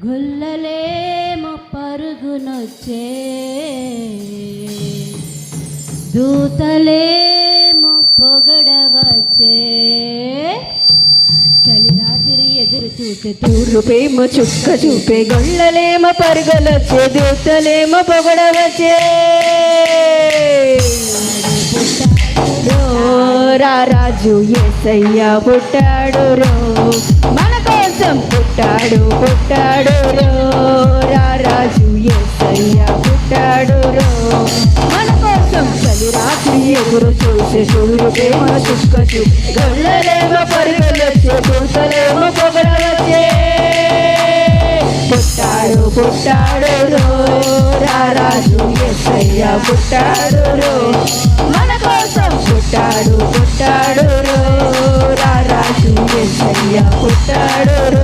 గుల్లలేమో పరుగునొచ్చే, దూతలేమో పొగడవచ్చే. చలి రాత్రి ఎదురు చూసే తూర్పేమో చుక్క చూపే, గొల్లలేమో పరుగులొచ్చే, దూతలేమో పొగడవచ్చే. రాజు యేసయ్య పుట్టాడు రో, మన కోసం పుట్టాడు పుట్టాడు రో. రాజు యేసయ్య పుట్టాడు రో, మన కోసం. చలి రాత్రి ఎదురు చూసే సూర్యుడేమో చుక్క చూపే, గొల్లలేమో పరుగులొచ్చే, దూతలేమో పొగడవచ్చే. పుట్టాడు పుట్టాడు రో, రాజు యేసయ్య పుట్టాడు రో, మన కోసం పుట్టాడు పుట్టాడు రో. రాజు యేసయ్య పుట్టాడు రో.